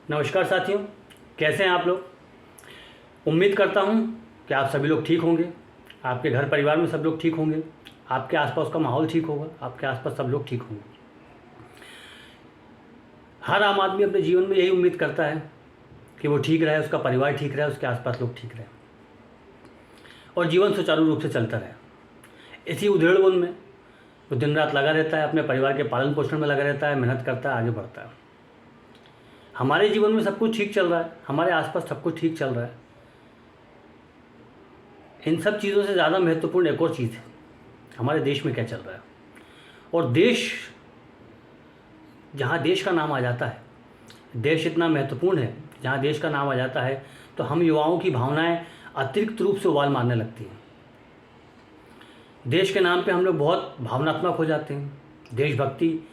नमस्कार साथियों, कैसे हैं आप लोग। उम्मीद करता हूं कि आप सभी लोग ठीक होंगे, आपके घर परिवार में सब लोग ठीक होंगे, आपके आसपास का माहौल ठीक होगा, आपके आसपास सब लोग ठीक होंगे। हर आम आदमी अपने जीवन में यही उम्मीद करता है कि वो ठीक रहे, उसका परिवार ठीक रहे, उसके आसपास लोग ठीक रहे और जीवन सुचारू रूप से चलता रहे। इसी उधेड़-बुन में वो दिन रात लगा रहता है, अपने परिवार के पालन पोषण में लगा रहता है, मेहनत करता है, आगे बढ़ता है। हमारे जीवन में सब कुछ ठीक चल रहा है, हमारे आसपास सब कुछ ठीक चल रहा है। इन सब चीज़ों से ज़्यादा महत्वपूर्ण एक और चीज़ है, हमारे देश में क्या चल रहा है। और देश, जहाँ देश का नाम आ जाता है, देश इतना महत्वपूर्ण है, जहाँ देश का नाम आ जाता है तो हम युवाओं की भावनाएं अतिरिक्त रूप से उबाल मारने लगती हैं। देश के नाम पे हम लोग बहुत भावनात्मक हो जाते हैं। देशभक्ति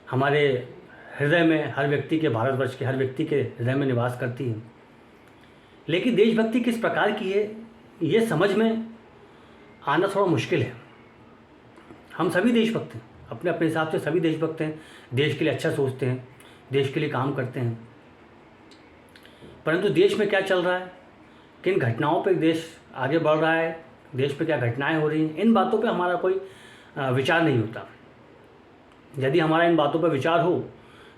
हमारे हृदय में, हर व्यक्ति के, भारतवर्ष के हर व्यक्ति के हृदय में निवास करती है। लेकिन देशभक्ति किस प्रकार की है, ये समझ में आना थोड़ा मुश्किल है। हम सभी देशभक्त हैं, अपने अपने हिसाब से सभी देशभक्त हैं, देश के लिए अच्छा सोचते हैं, देश के लिए काम करते हैं। परंतु देश में क्या चल रहा है, किन घटनाओं पर देश आगे बढ़ रहा है, देश पे क्या घटनाएं हो रही हैं, इन बातों पे हमारा कोई विचार नहीं होता। यदि हमारा इन बातों पर विचार हो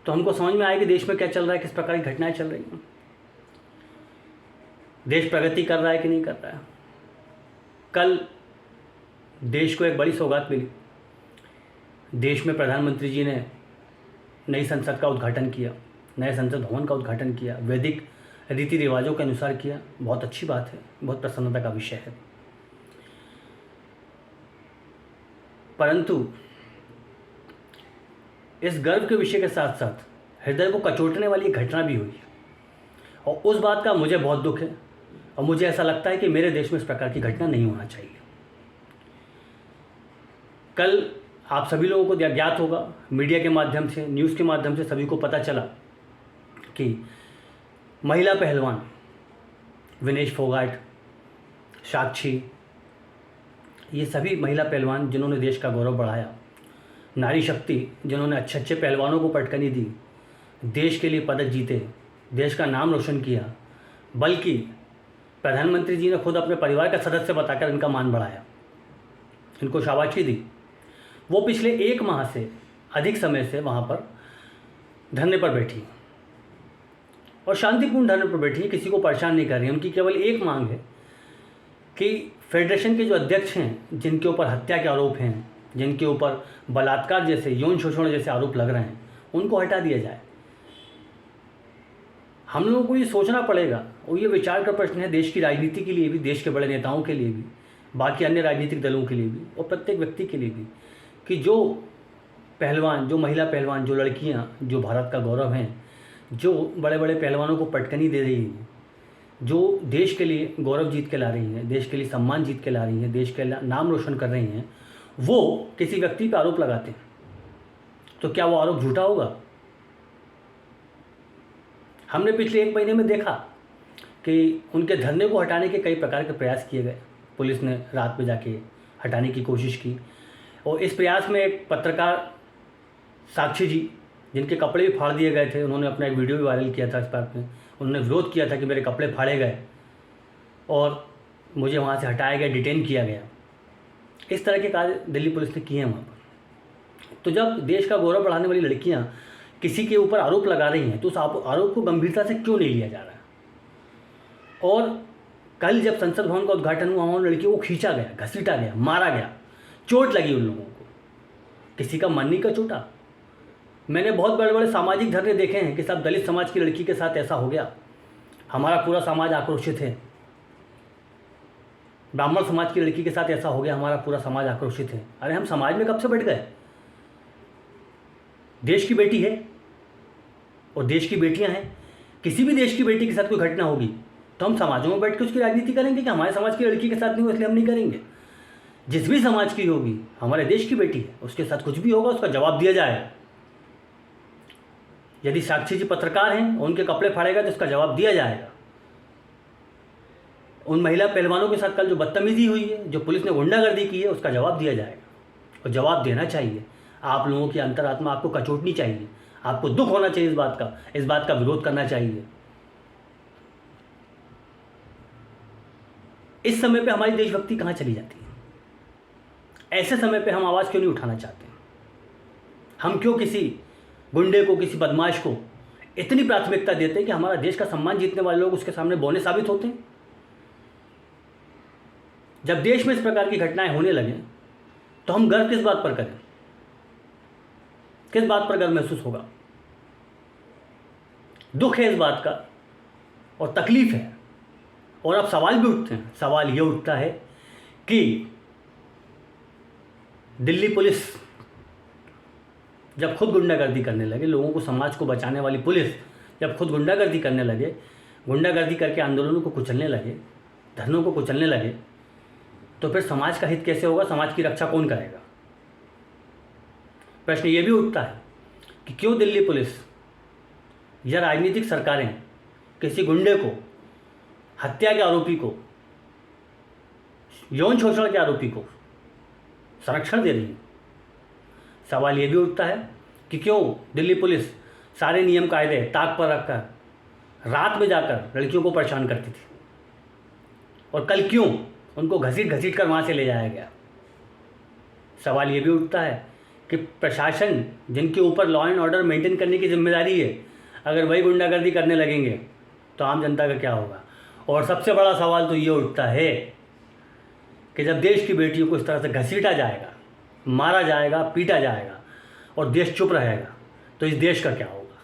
तो हमको समझ में आए कि देश में क्या चल रहा है, किस प्रकार की घटनाएं चल रही हैं, देश प्रगति कर रहा है कि नहीं कर रहा है। कल देश को एक बड़ी सौगात मिली। देश में प्रधानमंत्री जी ने नई संसद का उद्घाटन किया, नए संसद भवन का उद्घाटन किया, वैदिक रीति रिवाजों के अनुसार किया। बहुत अच्छी बात है, बहुत प्रसन्नता का विषय है। परंतु इस गर्व के विषय के साथ साथ हृदय को कचोटने वाली एक घटना भी हुई है और उस बात का मुझे बहुत दुख है और मुझे ऐसा लगता है कि मेरे देश में इस प्रकार की घटना नहीं होना चाहिए। कल आप सभी लोगों को ज्ञात होगा, मीडिया के माध्यम से, न्यूज़ के माध्यम से सभी को पता चला कि महिला पहलवान विनेश फोगाट, साक्षी, ये सभी महिला पहलवान जिन्होंने देश का गौरव बढ़ाया, नारी शक्ति जिन्होंने अच्छे अच्छे पहलवानों को पटकनी दी, देश के लिए पदक जीते, देश का नाम रोशन किया, बल्कि प्रधानमंत्री जी ने खुद अपने परिवार का सदस्य बताकर इनका मान बढ़ाया, इनको शाबाशी दी। वो पिछले 1 माह से अधिक समय से वहाँ पर धरने पर बैठी और शांतिपूर्ण धरने पर बैठी, किसी को परेशान नहीं कर रही। उनकी केवल एक मांग है कि फेडरेशन के जो अध्यक्ष हैं, जिनके ऊपर हत्या के आरोप हैं, जिनके ऊपर बलात्कार जैसे, यौन शोषण जैसे आरोप लग रहे हैं, उनको हटा दिया जाए। हम लोगों को ये सोचना पड़ेगा और ये विचार का प्रश्न है देश की राजनीति के लिए भी, देश के बड़े नेताओं के लिए भी, बाकी अन्य राजनीतिक दलों के लिए भी और प्रत्येक व्यक्ति के लिए भी, कि जो पहलवान, जो महिला पहलवान, जो लड़कियां, जो भारत का गौरव हैं, जो बड़े बड़े पहलवानों को पटकनी दे रही हैं, जो देश के लिए गौरव जीत के ला रही हैं, देश के लिए सम्मान जीत के ला रही हैं, देश के नाम रोशन कर रही हैं, वो किसी व्यक्ति पर आरोप लगाते हैं तो क्या वो आरोप झूठा होगा? हमने पिछले 1 महीने में देखा कि उनके धरने को हटाने के कई प्रकार के प्रयास किए गए। पुलिस ने रात में जाके हटाने की कोशिश की और इस प्रयास में एक पत्रकार साक्षी जी, जिनके कपड़े भी फाड़ दिए गए थे, उन्होंने अपना एक वीडियो भी वायरल किया था। इस बात में उन्होंने विरोध किया था कि मेरे कपड़े फाड़े गए और मुझे वहाँ से हटाया गया, डिटेन किया गया। इस तरह के कार्य दिल्ली पुलिस ने किए हैं वहाँ पर। तो जब देश का गौरव बढ़ाने वाली लड़कियाँ किसी के ऊपर आरोप लगा रही हैं तो उस आरोप को गंभीरता से क्यों नहीं लिया जा रहा है? और कल जब संसद भवन का उद्घाटन हुआ, उन लड़कियों को खींचा गया, घसीटा गया, मारा गया, चोट लगी उन लोगों को, किसी का मन नहीं का चोटा। मैंने बहुत बड़े बड़े सामाजिक धरने देखे हैं कि सब दलित समाज की लड़की के साथ ऐसा हो गया, हमारा पूरा समाज आक्रोशित है। ब्राह्मण समाज की लड़की के साथ ऐसा हो गया, हमारा पूरा समाज आक्रोशित है। अरे हम समाज में कब से बैठ गए? देश की बेटी है और देश की बेटियां हैं। किसी भी देश की बेटी के साथ कोई घटना होगी तो हम समाजों में बैठ के उसकी राजनीति करेंगे कि हमारे समाज की लड़की के साथ नहीं हो इसलिए हम नहीं करेंगे। जिस भी समाज की होगी, हमारे देश की बेटी है, उसके साथ कुछ भी होगा उसका जवाब दिया जाएगा। यदि साक्षी जी पत्रकार हैं, उनके कपड़े फाड़ेगा तो उसका जवाब दिया जाएगा। उन महिला पहलवानों के साथ कल जो बदतमीजी हुई है, जो पुलिस ने गुंडागर्दी की है, उसका जवाब दिया जाएगा और जवाब देना चाहिए। आप लोगों की अंतरात्मा आपको कचोटनी चाहिए, आपको दुख होना चाहिए इस बात का विरोध करना चाहिए। इस समय पे हमारी देशभक्ति कहाँ चली जाती है? ऐसे समय पे हम आवाज़ क्यों नहीं उठाना चाहते? हम क्यों किसी गुंडे को, किसी बदमाश को इतनी प्राथमिकता देते हैं कि हमारा देश का सम्मान जीतने वाले लोग उसके सामने बौने साबित होते हैं? जब देश में इस प्रकार की घटनाएं होने लगें तो हम गर्व किस बात पर करें? किस बात पर गर्व महसूस होगा? दुख है इस बात का और तकलीफ है। और अब सवाल भी उठते हैं। सवाल ये उठता है कि दिल्ली पुलिस जब खुद गुंडागर्दी करने लगे, लोगों को, समाज को बचाने वाली पुलिस जब खुद गुंडागर्दी करने लगे, गुंडागर्दी करके आंदोलनों को कुचलने लगे, धरनों को कुचलने लगे, तो फिर समाज का हित कैसे होगा? समाज की रक्षा कौन करेगा? प्रश्न ये भी उठता है कि क्यों दिल्ली पुलिस या राजनीतिक सरकारें किसी गुंडे को, हत्या के आरोपी को, यौन शोषण के आरोपी को संरक्षण दे रही है? सवाल ये भी उठता है कि क्यों दिल्ली पुलिस सारे नियम कायदे ताक पर रखकर रात में जाकर लड़कियों को परेशान करती थी, और कल क्यों उनको घसीट घसीट कर वहाँ से ले जाया गया? सवाल ये भी उठता है कि प्रशासन, जिनके ऊपर लॉ एंड ऑर्डर मेंटेन करने की जिम्मेदारी है, अगर वही गुंडागर्दी करने लगेंगे तो आम जनता का क्या होगा? और सबसे बड़ा सवाल तो ये उठता है कि जब देश की बेटियों को इस तरह से घसीटा जाएगा, मारा जाएगा, पीटा जाएगा और देश चुप रहेगा, तो इस देश का क्या होगा?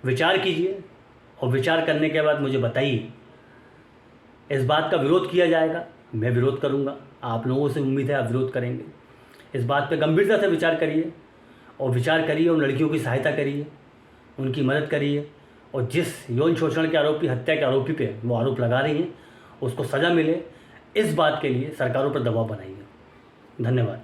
विचार कीजिए और विचार करने के बाद मुझे बताइए। इस बात का विरोध किया जाएगा, मैं विरोध करूंगा, आप लोगों से उम्मीद है आप विरोध करेंगे। इस बात पे गंभीरता से विचार करिए और उन लड़कियों की सहायता करिए, उनकी मदद करिए, और जिस यौन शोषण के आरोपी, हत्या के आरोपी पे वो आरोप लगा रही हैं, उसको सज़ा मिले, इस बात के लिए सरकारों पर दबाव बनाइए। धन्यवाद।